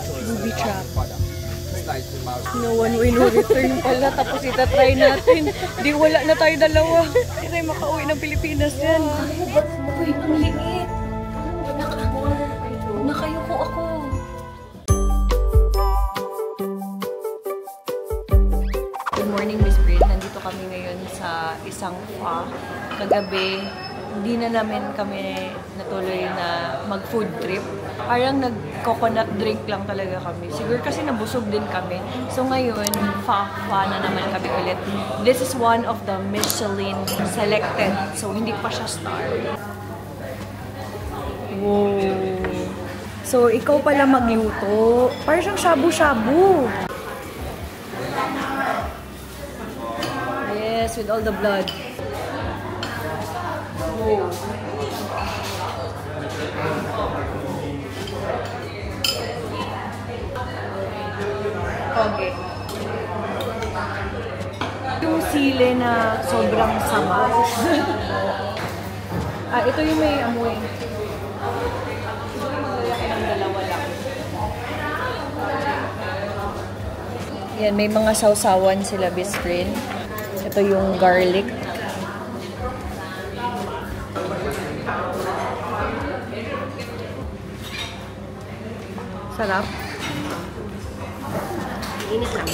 Booby trap. No one way, no return pala. Tapos itatry natin. Di wala na tayo dalawa. Hindi tayo makauwi ng Pilipinas yan. Uy, ang liit. Nakayuko ako. Good morning, Miss Brit. Nandito kami ngayon sa isang spa. Kagabi, hindi na namin kami natuloy na mag-food trip. Parang nag-coconut drink lang talaga kami. Siguro kasi nabusog din kami. So ngayon, fa na naman kami ulit. This is one of the Michelin selected. So hindi pa siya star. Wow. So ikaw pala magluto. Parang siyang shabu-shabu. Yes, with all the blood. Wow. Okay. Yung sili na sobrang sama. Ito yung may amoy. Ang dalawa lang. Yan, may mga sausawan sila, best friend. Ito yung garlic. Sarap. Init lang.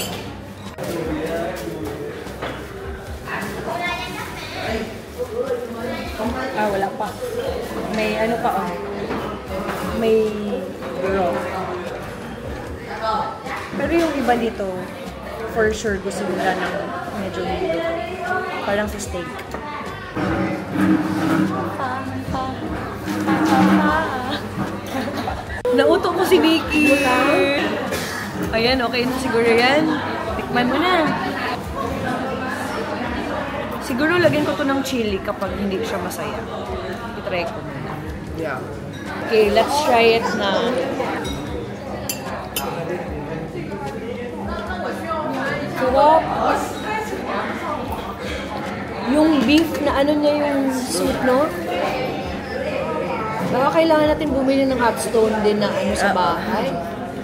Wala pa. May ano pa oh. May raw. Pero yung iba dito, for sure gusto nila ng medyo hilo. Parang sa steak. Nauto ko si Vicky. Ayan, okay na siguro yan. Tikman mo na. Siguro lagyan ko to ng chili kapag hindi siya masaya. I-try ko muna. Yeah. Okay, let's try it na. Sarap. Yung beef na ano niya yung soup, no? Baka kailangan natin bumili ng hot stone din na ano sa bahay.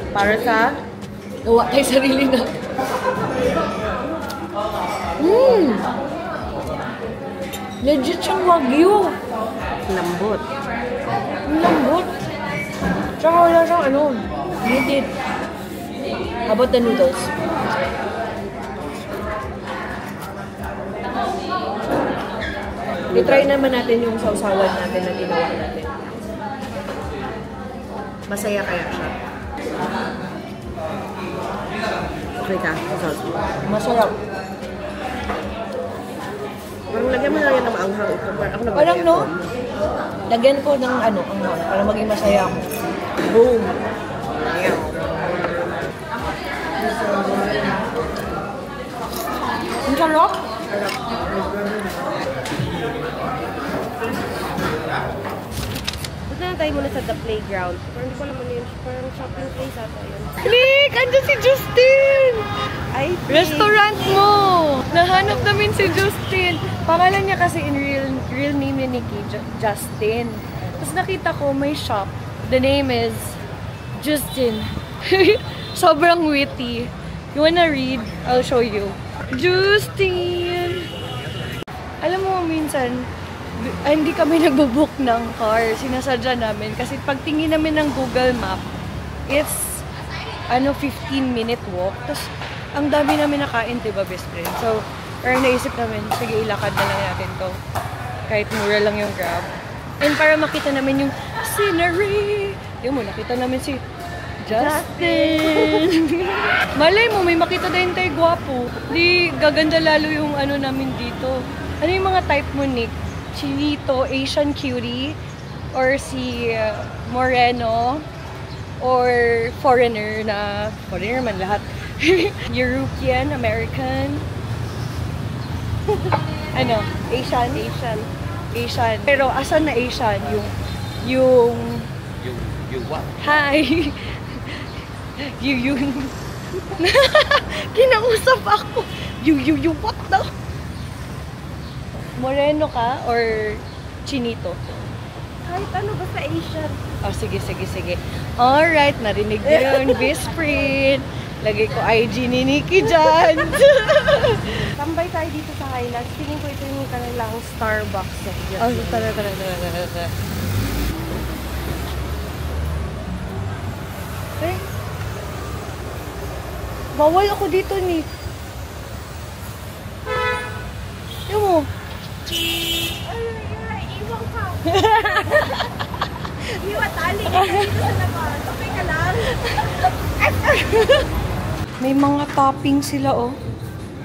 Para sa gawa tayo sarili na. Legit siyang wagyu. Lambot. Lambot. Tsaka wala siyang ano. Muted. How about the noodles? I-try naman natin yung sausawan natin na ginawa natin. Masaya kaya siya. Okay ka? Masarap. Parang lagyan mo na yan ng maanghang. Parang no? Lagyan ko ng ano, anghang para maging masaya ako. Boom! Ayan. Ang sarap? Sarap. Punta na tayo muna sa The Playground. Parang hindi ko alam ano yun. Parang shopping place ata yun. Nick! Andyan si Justin! Ay, restaurant mo! Nahanap namin si Justin. Pangalan niya kasi in real name ni Nikki, Justin. Tapos nakita ko may shop. The name is Justin. Sobrang witty. You wanna read? I'll show you. Justin! Alam mo, minsan, hindi kami nagbo-book ng car. Sinasadya namin. Kasi pagtingin namin ng Google Map, it's 15-minute walk. Tapos, ang dami namin nakain, diba, best friend? So, parang naisip namin, sige, ilakad na lang natin to. Kahit mura lang yung Grab. And para makita namin yung scenery. Yung mo, nakita namin si Justin. Malay mo, may makita din tayo gwapo. Di, gaganda lalo yung ano namin dito. Ano yung mga type mo, Nick? Chinito, Asian cutie, or si Moreno, or foreigner na, foreigner man lahat. European, American. Ano? Asian? Asian. Pero asan na Asian? Yung what? Hi! Yung kinausap ako. Yung what daw? Moreno ka or Chinito? Kahit ano, basta Asian. Oh, sige. Alright, narinig niyo yun, Bisprin. Lagay ko IG ni Nikki dyan. Tambay tayo dito sa Highlands. Tingin ko ito yung kanilang Starbucks. Oh, tara. Eh, bawal ako dito ni. Yung mo. Iwang ka. Iwa, tali ka dito sa labas. Okay ka lang. May mga topping sila, oh.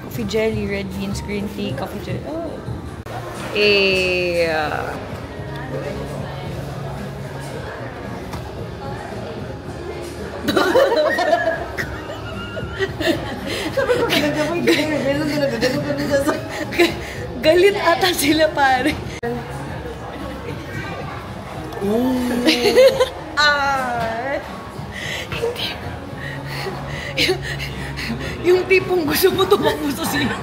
Coffee jelly, red beans, green tea, coffee jelly. Oh. Galit ata sila, pare. Hindi. Yung tipong gusto mo tumakbo sa sila.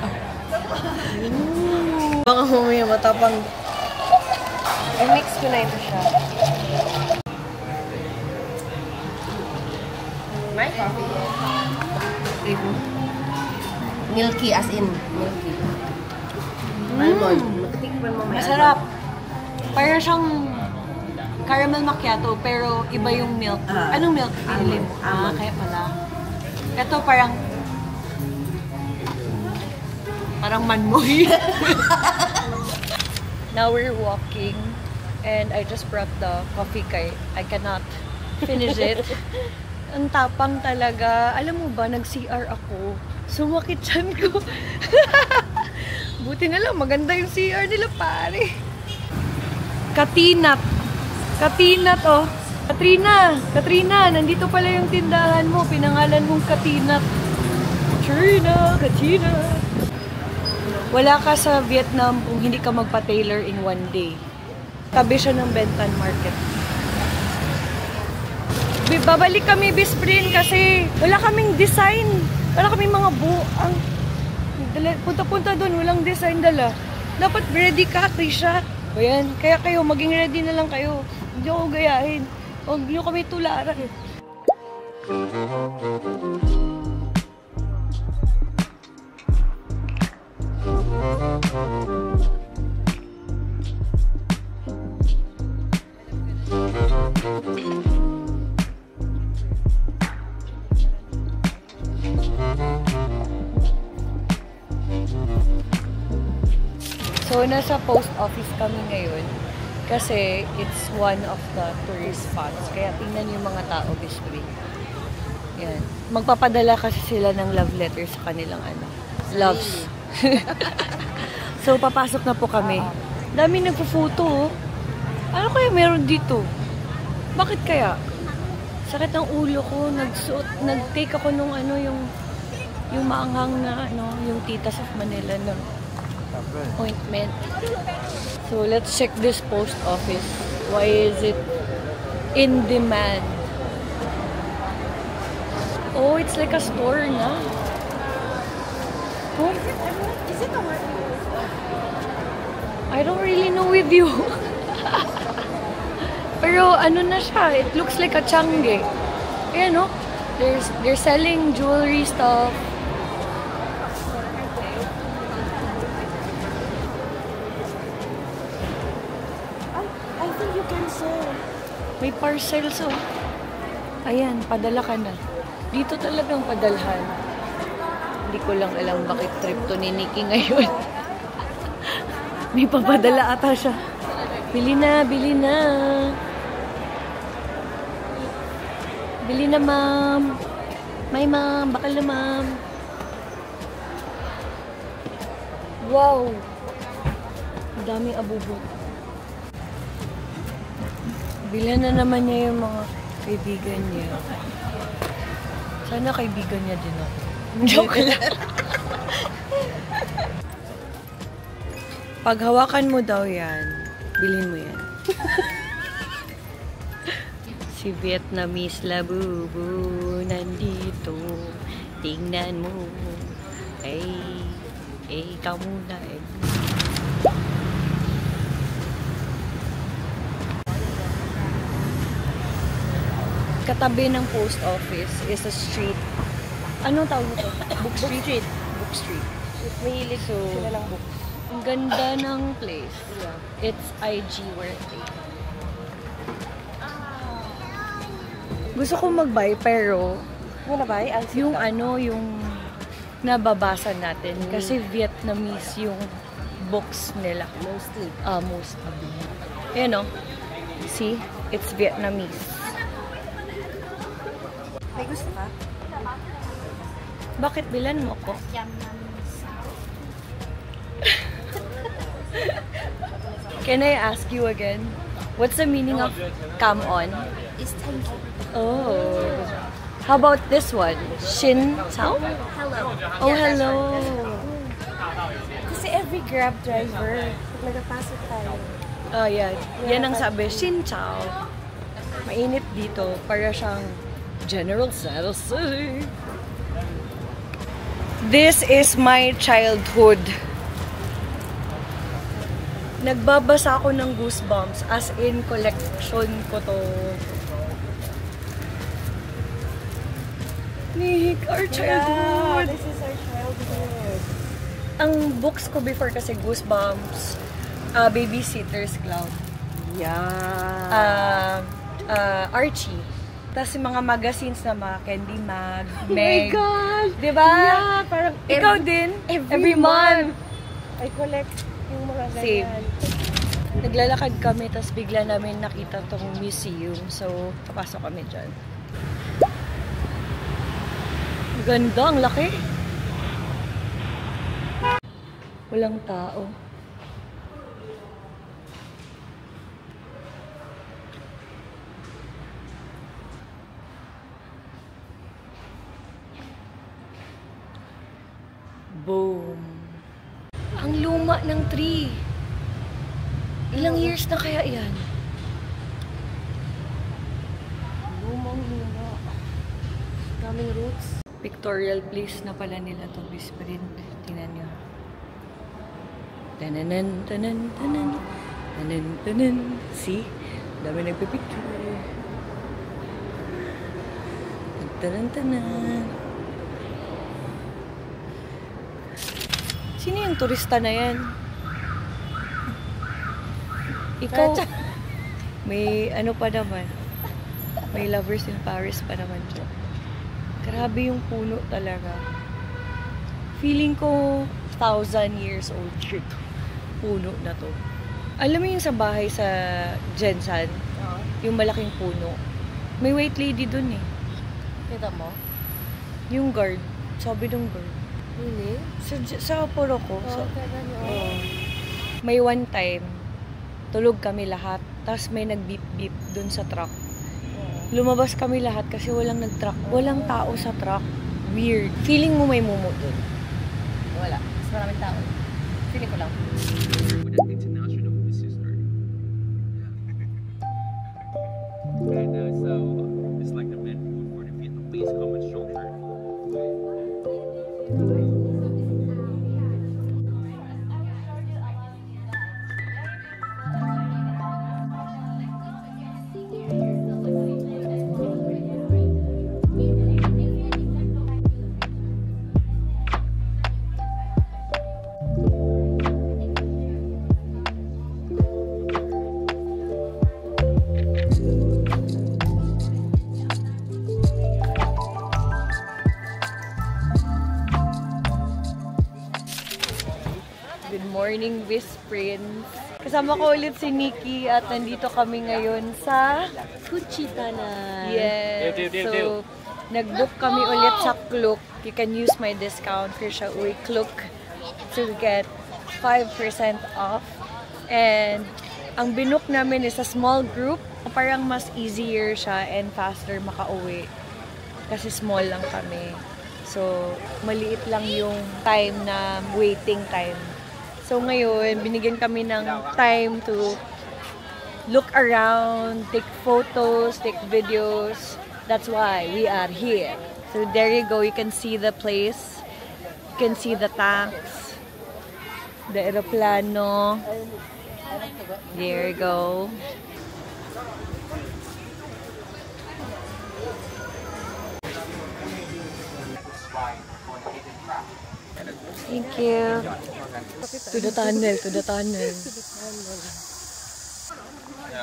Baka mamaya matapang. I-mix ko na ito siya. My coffee. Milky, as in milky. Almond. Matikman mo may Masarap. Parang siyang caramel macchiato, pero iba yung milk. Anong milk pinili mo? Kaya pala. Ito parang manmoy. Now we're walking and I just brought the coffee kay I cannot finish it. Ang tapang talaga. Alam mo ba, nag-CR ako. Sumakit siyan ko. Buti na lang, maganda yung CR nila, pare. Katinat. Katinat, oh. Katrina, nandito pala yung tindahan mo. Pinangalan mong Katinat. Katrina. Wala ka sa Vietnam kung hindi ka magpa-tailor in one day. Tabi siya ng Bentan Market. Babalik kami, Bisprin, kasi wala kaming design. Wala kaming mga buang. Punta-punta doon, walang design dala. Dapat ready ka, Trisha. O yan, kaya kayo, maging ready na lang kayo. Hindi ako gayahin. Huwag niyo kami tularan. So, nasa post office kami ngayon kasi it's one of the tourist spots. Kaya tingnan yung mga tao, Bisprin. Yan. Magpapadala kasi sila ng love letters sa kanilang loves. So, papasok na po kami. Dami nagpo-photo, oh. Ano kaya meron dito? Bakit kaya? Sakit ng ulo ko. Nag-take ako nung yung maanghang na, yung Titas of Manila na ointment. So, let's check this post office. Why is it in demand? Oh, it's like a store na. Oh. Is it a work? I don't really know with you. Pero ano na siya, it looks like a Changi. Ayan, no? They're selling jewelry stuff. I think you can sell. May parcels, oh. Ayan, padala ka na. Dito talagang padalhan. Hindi ko lang alam bakit trip to ni Nikki ngayon. May papadala ata siya. Bili na, bili na. Bili na, ma'am. May ma'am, bakal na, ma'am. Wow. Ang daming abubot. Bilan na naman niya yung mga kaibigan niya. Sana kaibigan niya din ako. Joke lang. Pag hawakan mo daw yan, bilhin mo yan. Si Vietnamese Labubu nandito. Tingnan mo. Ikaw muna. katabi ng post office is a street. Anong tawag nito? Book Street. Book Street. Mahilig So, sila ng books. ang ganda ng place. It's IG worthy. Gusto ko mag-buy pero Ano na ba? yung yung nababasa natin kasi Vietnamese yung books nila. Mostly. Most. Ayan o. See? It's Vietnamese. May gusto ka? Bakit bilan mo ko? Can I ask you again? What's the meaning of come on? Is thank you. Oh. How about this one? Shin Chao? Hello. Oh, hello. Kasi every Grab driver, pag nagpasok tayo, Oh, yan. Yan ang sabi. Shin Chao. Mainit dito. Para siyang General Santos City. This is my childhood. Nagbabasa ako ng Goosebumps. As in, collection ko to. Nick, our childhood. This is our childhood. Ang books ko before kasi Goosebumps, Babysitter's Club, Archie. Tapos yung mga magazines na mga Candy Mag, Meg. Oh my God! Diba? Yeah, parang Ikaw din? every month. I collect yung mga Same. ganyan. Naglalakad kami, tapos bigla namin nakita tong museum. So, papasok kami dyan. Ganda, ang laki. Walang tao. Boom. Ang luma ng tree. Ilang years na kaya yan? Lumang-luma. Daming roots. Pictorial place na pala nila to, Whispering. Tingnan nyo. Tananan, tanan, tanan. Tanan, tanan. See? Dami nagpipicture. Tanan, tanan. Sino yung turista na yan? Ikaw, may ano pa naman. May lovers in Paris pa naman dyan. Grabe yung puno talaga. Feeling ko 1,000 years old shit. Puno na to. Alam mo yung sa bahay sa Jensan? Yung malaking puno. May white lady dun eh. Kita mo? Yung guard. Sabi nung guard. Really? Sa puro ko. Kaya nyo. May one time, tulog kami lahat. Tapos may nag-beep-beep dun sa truck. Lumabas kami lahat kasi walang nag-truck. Walang tao sa truck. Weird. Feeling mo may mumu dun? Wala. Mas maraming tao. Feeling ko lang. International sister. And so it's like the main food for the Vietnamese common shoulder. Good morning, Whisprin. Kasama ko ulit si Nikki at nandito kami ngayon sa Kuchitanan. Yes. So, nag-book kami ulit sa Klook. You can use my discount for siya uwi Klook to get 5% off. And ang binook namin is a small group. Parang mas easier siya and faster makauwi. Kasi small lang kami. So, maliit lang yung time na waiting time. So ngayon, binigyan kami ng time to look around, take photos, take videos. That's why we are here. So there you go, you can see the place. You can see the tanks, the aeroplano. There you go. Thank you. To the tunnel, to the tunnel.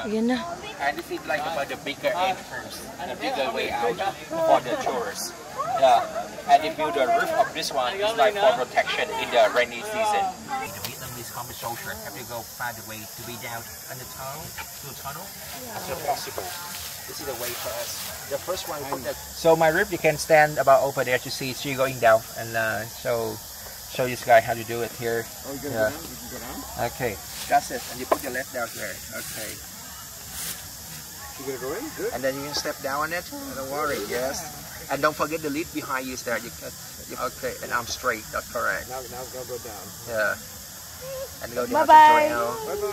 Yan na. And this is like about the bigger entrance, the bigger way out for the tourists. Yeah. And they build the roof of this one is like for protection in the rainy season. The Vietnamese combat soldier have to go find a way to be down in the tunnel, as soon as possible. This is the way for us. The first one, so my roof you can stand about over there to see you going down and show this guy how to do it here. Oh, you can go down? You can go down? Okay, that's it. And you put your leg down there. Okay. You gonna go in? Good. And then you can step down on it. Don't worry. Yes. And don't forget the lid behind you is there. Okay. And arm straight. That's correct. Now it's gonna go down. Yeah. And go down. Bye bye.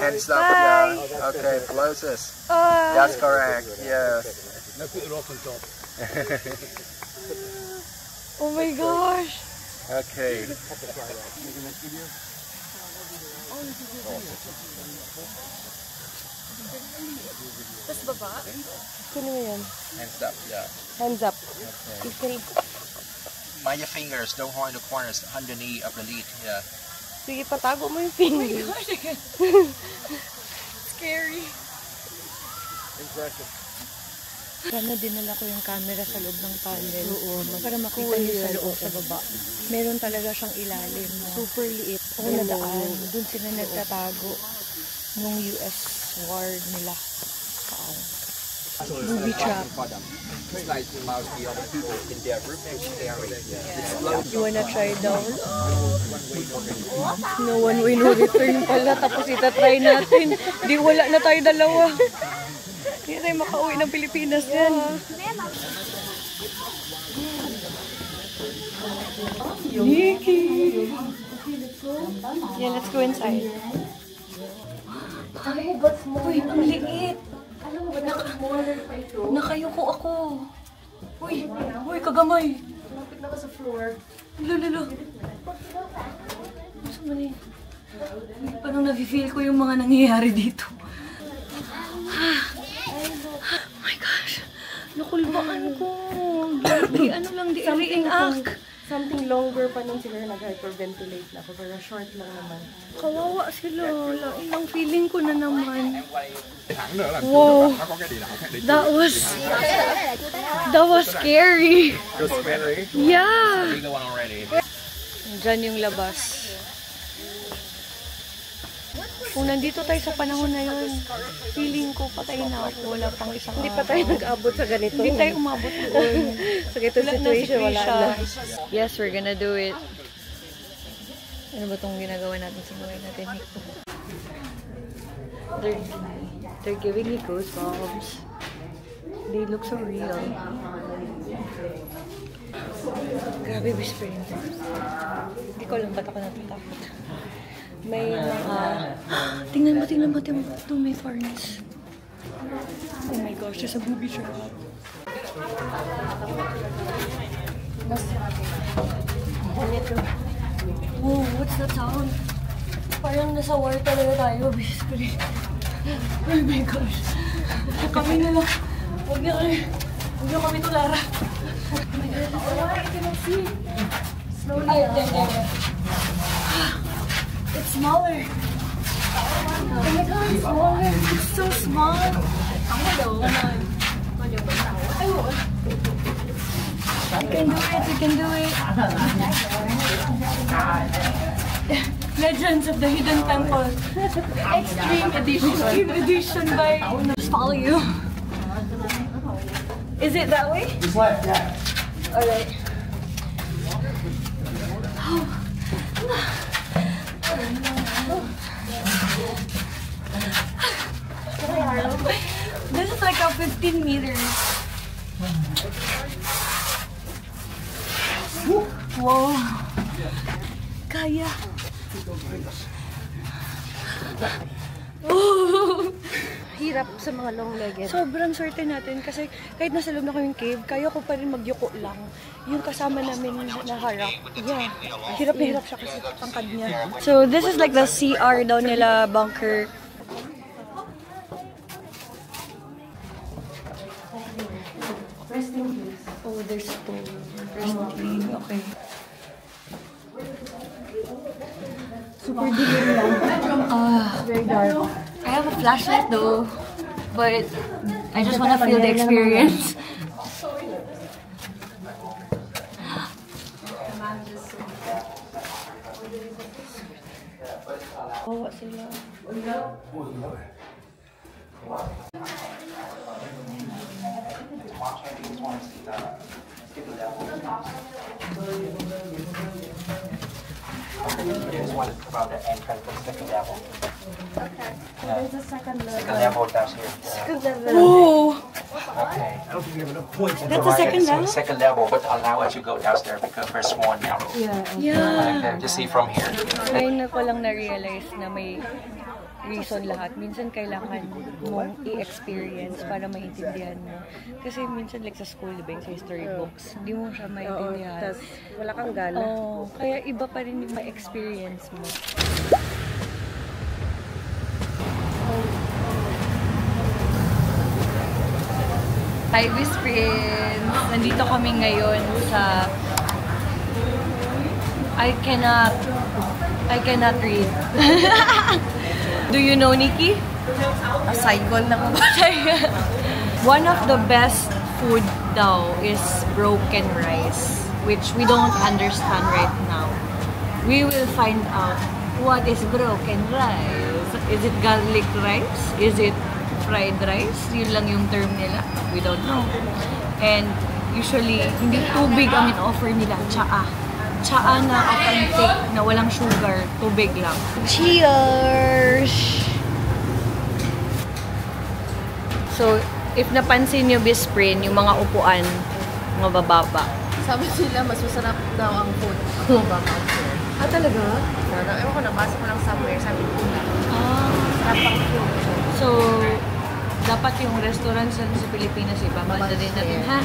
Hands up. Yeah. Okay. Closest. That's correct. Yes. Now put it off on top. Oh my gosh. Okay. Tapos baba? Kunin mo yan. Hands up, yeah. Hands up. Okay. Mind your fingers, don't hold in the corners, underneath of the lid, yeah. Sige, patago mo yung fingers. Oh my gosh, scary. Impressive. Sana dinala ko yung camera sa loob ng tunnel. Oo, para makita niyo sa loob sa baba. Meron talaga siyang ilalim. Super liit. Oo, nadaan. Doon sila nagtatago nung US war nila. Booby trap. It's like about the other people in their room area. You wanna try down? No one way, no return pala. Tapos itatry natin. Di wala na tayo dalawa. Hindi tayo makauwi ng Pilipinas yan. Nikki! Yeah, let's go inside. Uy, ang liit! Nakayuko ako. Uy, kagamay. Lapit na ka sa floor. Lalo. Parang nafe-feel ko yung mga nangyayari dito. Oh my gosh. Nakulbaan ko. Di reenact. Something longer pa nung sila nag-hyperventilate na ako. Pero short lang naman. Kawawa sila. Ilang feeling ko na naman. Wow. That was scary. Yeah. Diyan yung labas. Kung nandito tayo sa panahon na yun, feeling ko patay na ako. Wala pang isang Hindi pa tayo nag-abot sa ganito. Hindi tayo umabot doon. Sa ganitong situation, wala na. Yes, we're gonna do it. Ano ba itong ginagawa natin? Sinuway natin. They're giving me goosebumps. They look so real. Grabe whispering. Hindi ko alam ba't ako natatakot. May tingnan mo. Ito may furnace. Oh my gosh, there's a booby trap. Whoa, what's that sound? Parang nasa war talaga tayo, basically. Oh my gosh. Kami na lang. Huwag niyo kami tulara. Oh my God. Oh, I cannot see. Slowly. There. It's smaller. Oh my God, it's smaller. It's so small. You can do it. Legends of the Hidden Temple. Extreme edition by... Just follow you. Is it that way? Just left, yeah. Alright. This is like a 15 meters. Wow. Kaya. Hirap sa mga long-legged. Sobrang swerte natin kasi kahit nasa loob na kaming cave, kaya ko pa rin magyuko lang. Yung kasama namin na harap. Yeah. Hirap na hirap siya kasi pangkad niya. So this is like the CR daw nila bunker. Resting place. Oh, there's two. Resting. Okay. Super dilim lang. Very dark. I have a flashlight though, but I just want to feel the experience. Oh, sila. There's one about the entrance to the second level. Okay. There's a second level. Second level down here. Second level. Oh, Okay. that's a second level? Second level, but allow us to go downstairs because first one narrow. Yeah. Okay, just see from here. Ngayon na ko lang na-realize na may reason lahat. Minsan kailangan mong i-experience para maintindihan mo. Kasi minsan like sa school, diba, yung sa history books, hindi mo siya maintindihan. Tas wala kang gana. Oh, kaya iba pa rin yung ma-experience mo. Hi, Wiz Friends! Nandito kami ngayon sa I cannot read. Do you know, Nikki? A cycle na ba? One of the best food daw is broken rice, which we don't understand right now. We will find out what is broken rice. Is it garlic rice? Is it fried rice? Yun lang yung term nila. We don't know. And usually, hindi tubig ang in-offer nila. Tsaa. Tsaa na authentic, na walang sugar. Tubig lang. Cheers! So, if napansin nyo, Bisprin, yung mga upuan, mga bababa. Sabi sila, mas masarap daw ang food. Kung baka ang food. Ah, talaga? Ewan ko, nabasa ko lang somewhere. Sabi ko na, Ah. sarap ang food. So, dapat yung restaurant sa Pilipinas, iba. Mandalin natin, ha?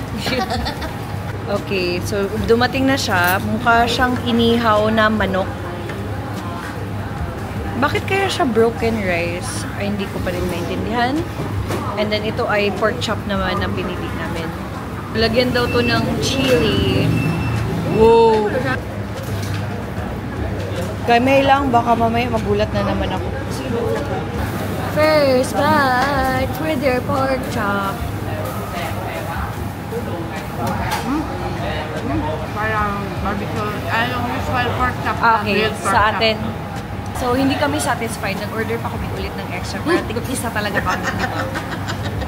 Okay, so dumating na siya. Mukha siyang inihaw na manok. Bakit kaya siya broken rice? Ay, hindi ko pa rin maintindihan. And then ito ay pork chop naman na pinili namin. Lagyan daw to ng chili. Wow! Gamay lang, baka mamaya magulat na naman ako. First bite for their pork chop. Parang barbecue, yung usual pork chop. Okay, sa atin. So, hindi kami satisfied. Nag-order pa kami ulit ng extra. Para tig-isa talaga kami.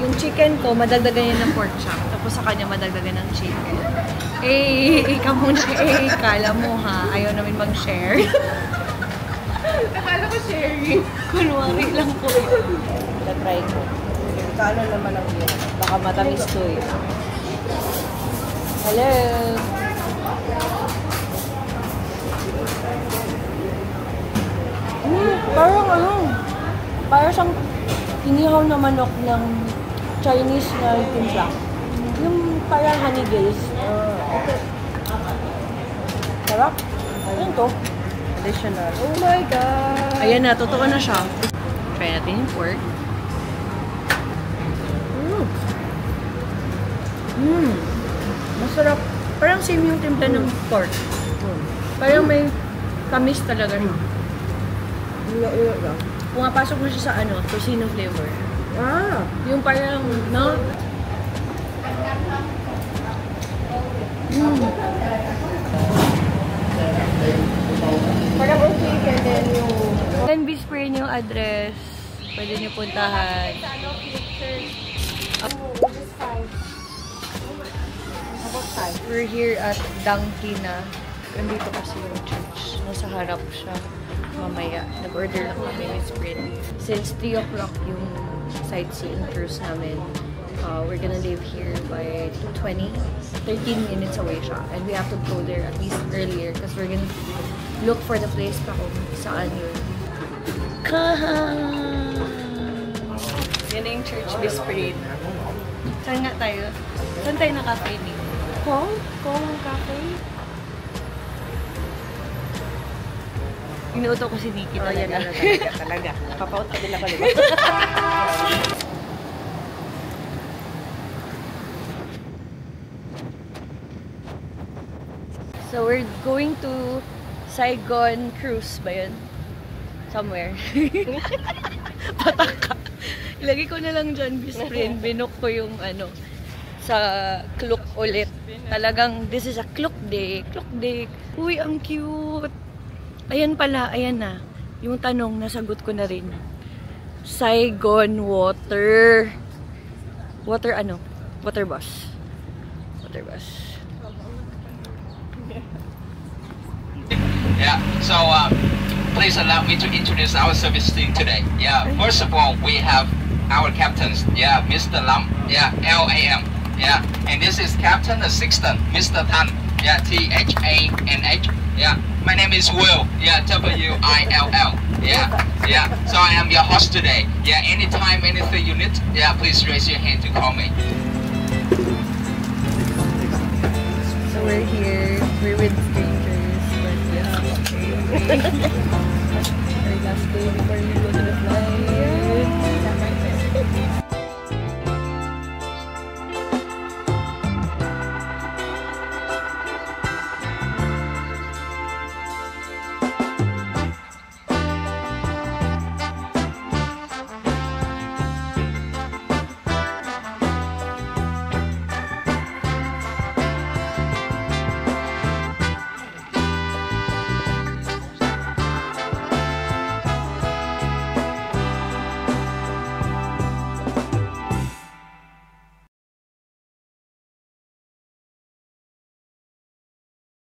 Yung chicken ko, madagdagan niya ng pork chop. Tapos sa kanya, madagdagan ng chicken. Ikaw muna. Kala mo ha. Ayaw namin mag-share. Akala ko sharing. Kunwari lang po. Try ko. Kala naman ang yun. Baka matamis to eh. Hello! Parang siyang inihaw na manok ng Chinese na timpla. Yung parang honey glaze. Okay. Sarap. Ano to? Additional. Oh my God! Ayan na, totoo na siya. Try natin yung pork. Masarap. Parang same yung timpla ng pork. Parang may tamis talaga. Pumapasok mo siya sa tocino flavor. Yung parang, no? Parang okay ka din yung... Then, Bisprin yung address. Pwede niyo puntahan. We're here at Dangkina. Nandito kasi yung church. Nasa harap siya. Mamaya, nag-order lang kami with Sprint. Since 3 o'clock yung sightseeing cruise namin, we're gonna leave here by 13 minutes away siya. And we have to go there at least earlier because we're gonna look for the place pa kung saan yun. Yan na yung church, Bisprin. Saan nga tayo? Saan tayo na-cafe ni? Kong cafe? Inuuto ko si Nikki talaga. Talaga. Papaut ka din ako, diba? So, we're going to Saigon Cruise ba yun? somewhere. Pataka. Ilagay ko na lang dyan, Bisprin. Binook ko yung ano, sa Klook ulit. Talagang, this is a Klook day. Klook day. Uy, ang cute. Ayan pala, ayan na. Yung tanong, nasagot ko na rin. Saigon water. Water ano? Water bus. Water bus. Yeah, so please allow me to introduce our service team today. Yeah, first of all, we have our captains. Yeah, Mr. Lam. Yeah, L-A-M. Yeah, and this is Captain Assistant, Mr. Tan. Yeah, T-H-A-N-H. Yeah, my name is Will. Yeah, W-I-L-L. Yeah, yeah. So I am your host today. Yeah, anytime, anything you need, yeah, please raise your hand to call me. So we're here. We're with strangers. But yeah, okay.